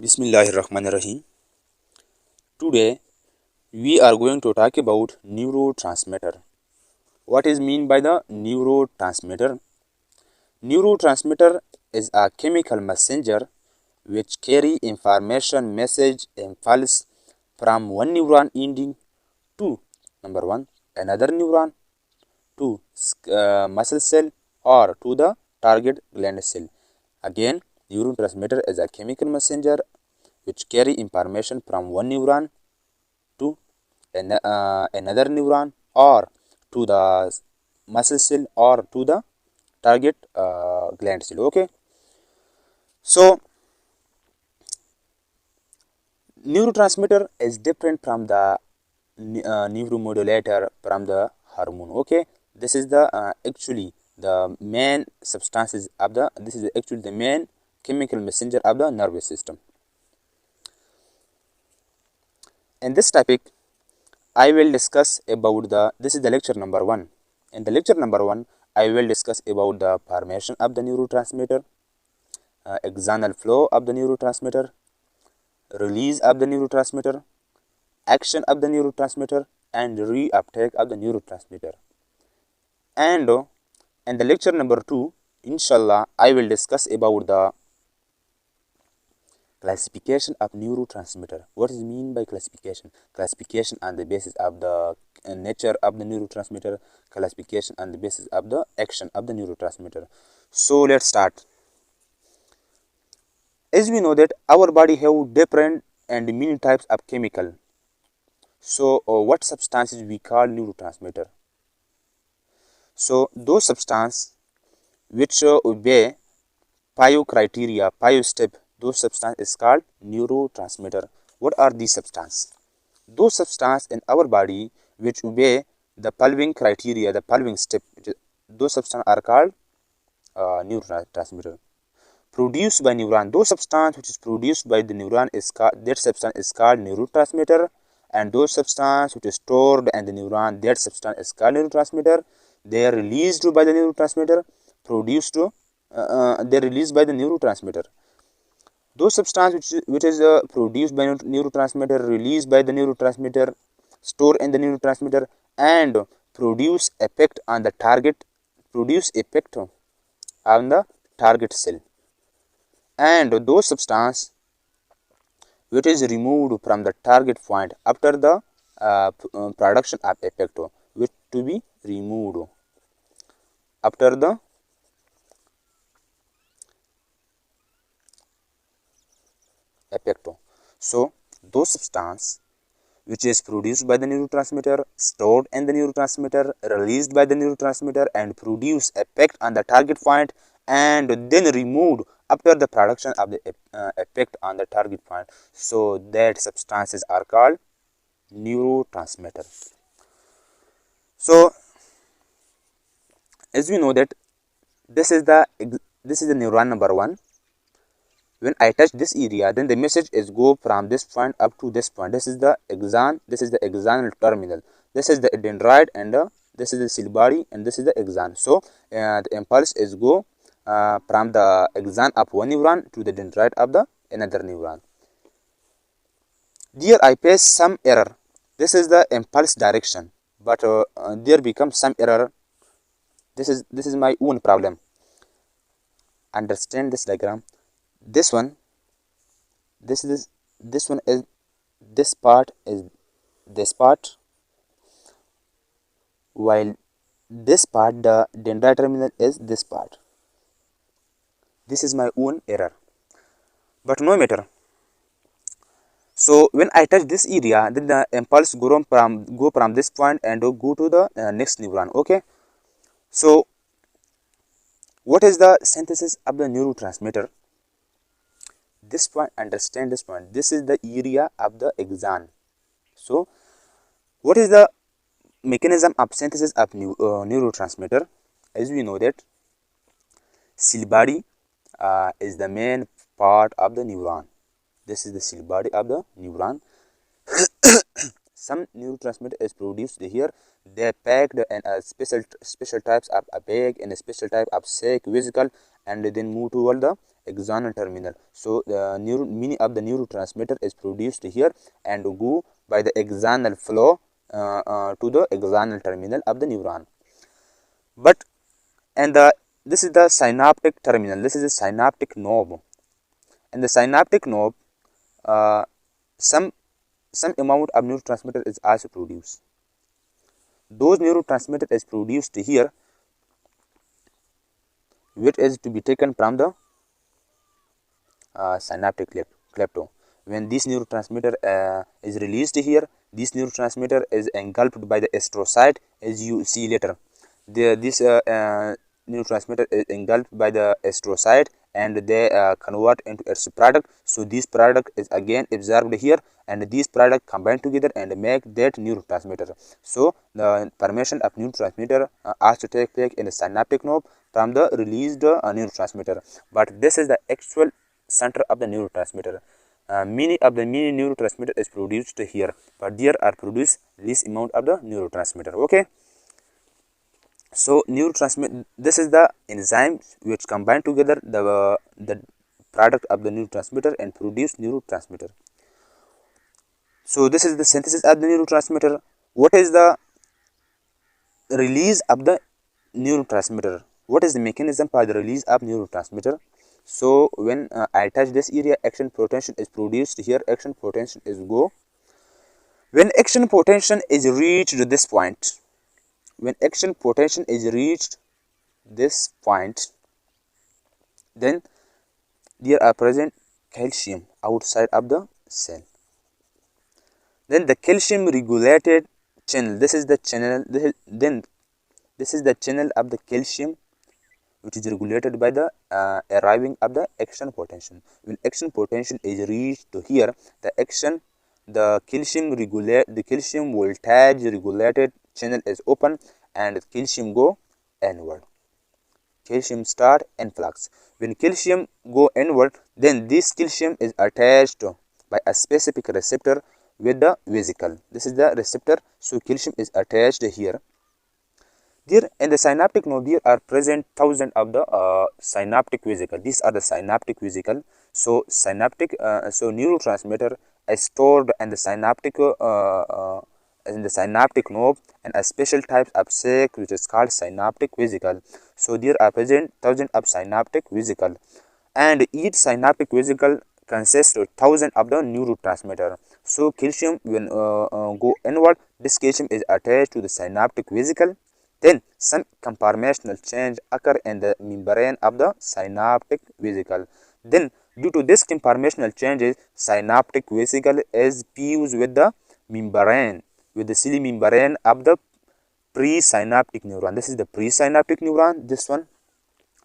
Bismillahirrahmanirrahim. Today we are going to talk about neurotransmitter. What is mean by the neurotransmitter? Neurotransmitter is a chemical messenger which carry information message impulse from one neuron ending to number one another neuron to muscle cell or to the target gland cell. Again, neurotransmitter is a chemical messenger which carry information from one neuron to another neuron or to the muscle cell or to the target gland cell. Okay, so neurotransmitter is different from the neuromodulator from the hormone. Okay, this is the actually the main substances of the this is actually the main chemical messenger of the nervous system. In this topic I will discuss about this is the lecture number 1. In the lecture number 1, I will discuss about the formation of the neurotransmitter, axonal flow of the neurotransmitter, release of the neurotransmitter, action of the neurotransmitter, and reuptake of the neurotransmitter. And in the lecture number 2, inshallah, I will discuss about the classification of neurotransmitter. What is mean by classification? Classification on the basis of the nature of the neurotransmitter, classification on the basis of the action of the neurotransmitter. So let's start. As we know that our body have different and many types of chemical. So what substances we call neurotransmitter? So those substances which obey PIO criteria, PIO step, those substance is called neurotransmitter. What are these substances? Those substances in our body which obey the following criteria, the following step, those substances are called neurotransmitter. Produced by neuron, those substance which is produced by the neuron is called, that substance is called neurotransmitter, and those substance which is stored in the neuron, that substance is called neurotransmitter. They are released by the neurotransmitter, produced they are released by the neurotransmitter. Those substance which is produced by neurotransmitter, released by the neurotransmitter, stored in the neurotransmitter, and produce effect on the target, produce effect on the target cell. And those substance which is removed from the target point after the production of effect, which to be removed after the effect. So those substance which is produced by the neurotransmitter, stored in the neurotransmitter, released by the neurotransmitter, and produce effect on the target point, and then removed after the production of the effect on the target point. So that substances are called neurotransmitter. So as we know that this is the neuron number 1. When I touch this area, then the message is go from this point up to this point. This is the axon. This is the axonal terminal. This is the dendrite, and this is the cell body, and this is the axon. So the impulse is go from the axon of one neuron to the dendrite of the another neuron. There I face some error. This is the impulse direction, but there becomes some error. This is my own problem. Understand this diagram. This one is this part is this part, while this part, the dendrite terminal, is this part. This is my own error, but no matter. So when I touch this area, then the impulse go from this point and go to the next neuron. Okay, so what is the synthesis of the neurotransmitter? This point, understand this point. This is the area of the axon. So what is the mechanism of synthesis of neurotransmitter? As we know that cell body is the main part of the neuron. This is the cell body of the neuron. Some neurotransmitter is produced here. They are packed in a special types of a bag and a special type of sac vesicle, and then move toward the axonal terminal. So the meaning of the neurotransmitter is produced here and go by the axonal flow to the axonal terminal of the neuron. But and this is the synaptic terminal. This is a synaptic knob, and the synaptic knob, some amount of neurotransmitter is also produced. Those neurotransmitter is produced here, which is to be taken from the synaptic clefto. When this neurotransmitter is released here, this neurotransmitter is engulfed by the astrocyte, as you see later. This neurotransmitter is engulfed by the astrocyte and they convert into its product. So this product is again absorbed here, and these products combine together and make that neurotransmitter. So the formation of neurotransmitter also takes place in the synaptic knob from the released neurotransmitter. But this is the actual center of the neurotransmitter. Many neurotransmitter is produced here, but there are produced least amount of the neurotransmitter. Okay. So neurotransmitter, this is the enzymes which combine together the product of the neurotransmitter and produce neurotransmitter. So this is the synthesis of the neurotransmitter. What is the release of the neurotransmitter? What is the mechanism for the release of neurotransmitter? So when I touch this area, action potential is produced here. Action potential is go. When action potential is reached this point, when action potential is reached this point, then there are present calcium outside of the cell. Then the calcium regulated channel. This is the channel. This is the channel of the calcium, which is regulated by the arriving of the action potential. When action potential is reached to here, the calcium voltage regulated channel is open and calcium go inward. Calcium start influx. When calcium go inward, then this calcium is attached by a specific receptor with the vesicle. This is the receptor. So calcium is attached here. There in the synaptic node, there are present thousands of the synaptic vesicle. These are the synaptic vesicle. So neurotransmitter is stored in the synaptic node and a special type of sac which is called synaptic vesicle. So there are present thousands of synaptic vesicle, and each synaptic vesicle consists of thousands of the neurotransmitter. So calcium when go inward, this calcium is attached to the synaptic vesicle. Then some conformational change occur in the membrane of the synaptic vesicle. Then due to this conformational changes, synaptic vesicle is fused with the membrane, with the cell membrane of the presynaptic neuron. This is the presynaptic neuron, this one,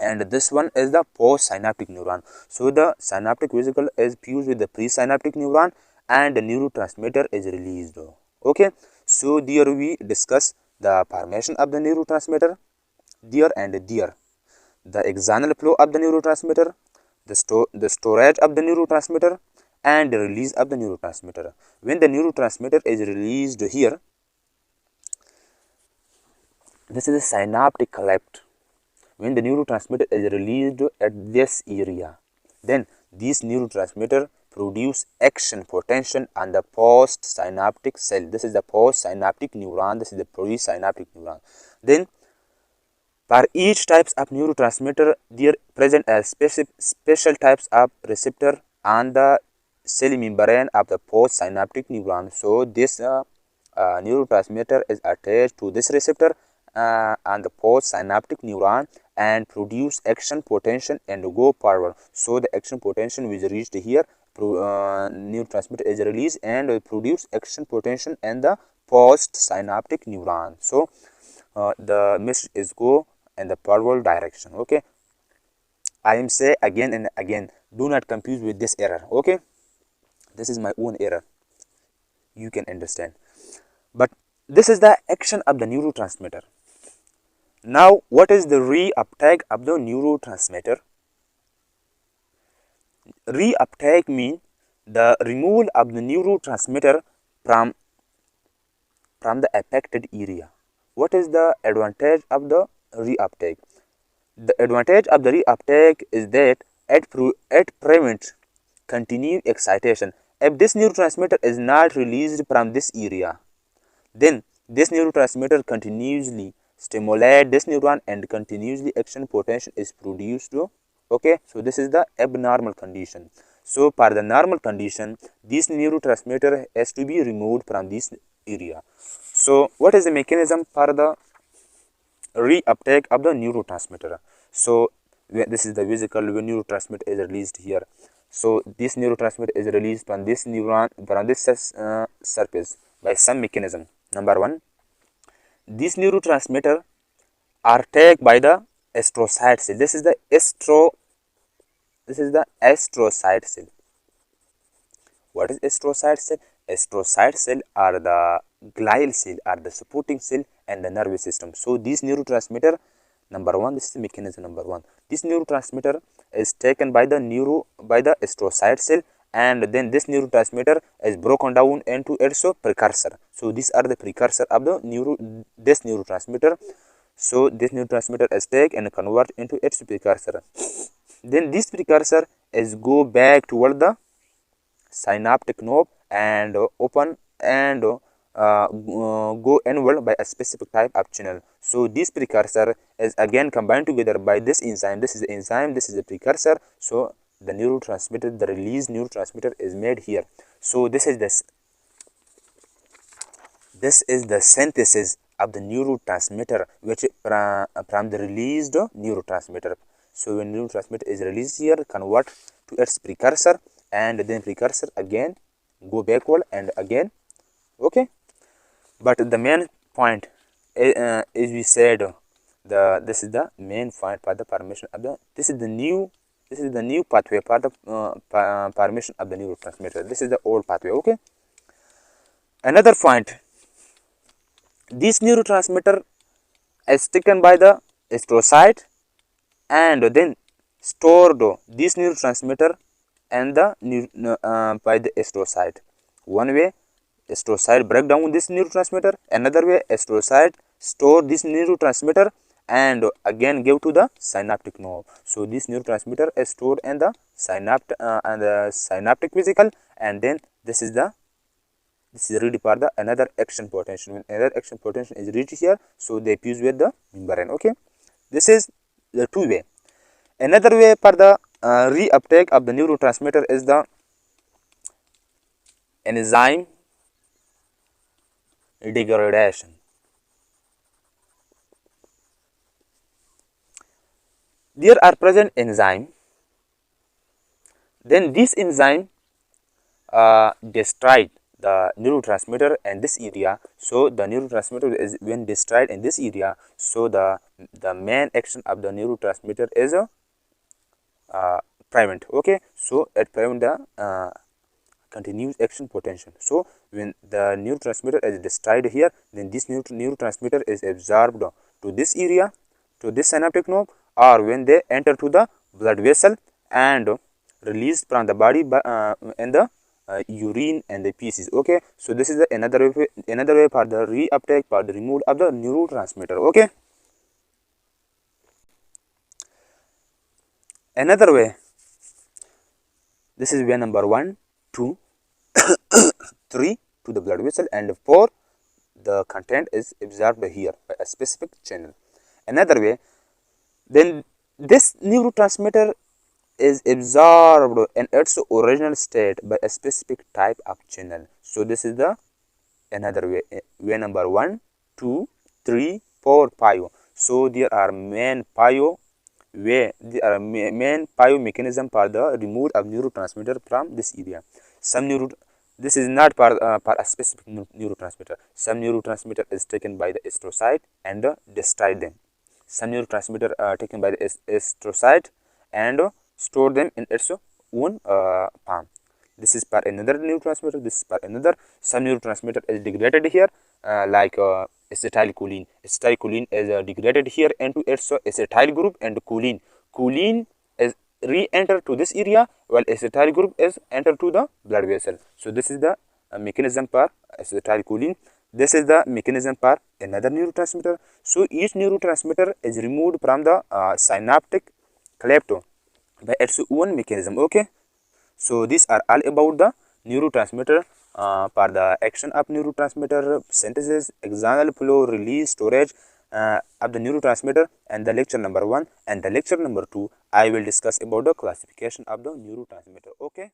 and this one is the postsynaptic neuron. So the synaptic vesicle is fused with the presynaptic neuron and the neurotransmitter is released. Okay, so there we discuss the formation of the neurotransmitter, there and there, the axonal flow of the neurotransmitter, the storage of the neurotransmitter, and the release of the neurotransmitter. When the neurotransmitter is released here, this is a synaptic cleft. When the neurotransmitter is released at this area, then this neurotransmitter produce action potential on the postsynaptic cell. This is the postsynaptic neuron. This is the presynaptic neuron. Then for each types of neurotransmitter, there present as special types of receptor on the cell membrane of the postsynaptic neuron. So this neurotransmitter is attached to this receptor on the postsynaptic neuron and produce action potential and go forward. So the action potential is reached here, neurotransmitter is released and produce action potential and the postsynaptic neuron. So the message is go in the forward direction. Okay, I am say again and again, do not confuse with this error. Okay, this is my own error, you can understand. But this is the action of the neurotransmitter. Now what is the reuptake of the neurotransmitter? Reuptake means the removal of the neurotransmitter from the affected area. What is the advantage of the reuptake? The advantage of the reuptake is that it prevents continued excitation. If this neurotransmitter is not released from this area, then this neurotransmitter continuously stimulate this neuron and continuously action potential is produced. Okay, so this is the abnormal condition. So for the normal condition, this neurotransmitter has to be removed from this area. So what is the mechanism for the reuptake of the neurotransmitter? So this is the vesicle when neurotransmitter is released here. So this neurotransmitter is released from this neuron, from this surface by some mechanism. Number one, this neurotransmitter are taken by the astrocyte cell. This is the astrocyte cell. What is astrocyte cell? Astrocyte cell are the glial cell, are the supporting cell and the nervous system. So this neurotransmitter, number one, this is the mechanism number one. This neurotransmitter is taken by the astrocyte cell, and then this neurotransmitter is broken down into its precursor. So these are the precursor of the this neurotransmitter. So this neurotransmitter is taken and convert into its precursor. Then this precursor is go back toward the synaptic knob and open and go inward by a specific type of channel. So this precursor is again combined together by this enzyme. This is the enzyme, this is the precursor. So the neurotransmitter, the released neurotransmitter is made here. So this is the synthesis of the neurotransmitter which from the released neurotransmitter. So when neurotransmitter is released here, convert to its precursor, and then precursor again go backward and again. Okay, but the main point as we said, this is the main point for the formation of the this is the new pathway for the formation of the neurotransmitter. This is the old pathway. Okay, another point, this neurotransmitter is taken by the astrocyte and then stored this neurotransmitter and the by the astrocyte. One way astrocyte break down this neurotransmitter, another way astrocyte store this neurotransmitter and again give to the synaptic knob. So this neurotransmitter is stored in the synaptic vesicle, and then this is ready for the another action potential. When another action potential is reached here, so they fuse with the membrane. Okay, this is the two way. Another way for the reuptake of the neurotransmitter is the enzyme degradation. There are present enzyme, then this enzyme destroyed the neurotransmitter in this area. So the neurotransmitter is when destroyed in this area, so the main action of the neurotransmitter is prevent. Okay, so it prevent the continuous action potential. So when the neurotransmitter is destroyed here, then this neurotransmitter is absorbed to this area, to this synaptic knob, or when they enter to the blood vessel and released from the body in the urine and the feces. Okay, so this is the another way for the reuptake, for the removal of the neurotransmitter. Okay, another way, this is way number 1, 2, 3 to the blood vessel, and 4 the content is absorbed here by a specific channel. Another way, then this neurotransmitter is absorbed in its original state by a specific type of channel. So this is the another way, way number 1, 2, 3, 4, 5. So there are main mechanism for the removal of neurotransmitter from this area. This is not for a specific neurotransmitter. Some neurotransmitter is taken by the astrocyte and destroy them. Some neurotransmitter are taken by the astrocyte and store them in its own palm. This is for another neurotransmitter. This is for another. Some neurotransmitter is degraded here, like acetylcholine. Acetylcholine is degraded here into its acetyl group, and choline is re-enter to this area, while acetyl group is enter to the blood vessel. So this is the mechanism for acetylcholine. This is the mechanism for another neurotransmitter. So each neurotransmitter is removed from the synaptic cleft by its own mechanism. Okay, so these are all about the neurotransmitter. For the action of neurotransmitter synthesis, external flow, release, storage of the neurotransmitter, and the lecture number 1 and the lecture number 2 I will discuss about the classification of the neurotransmitter. Okay.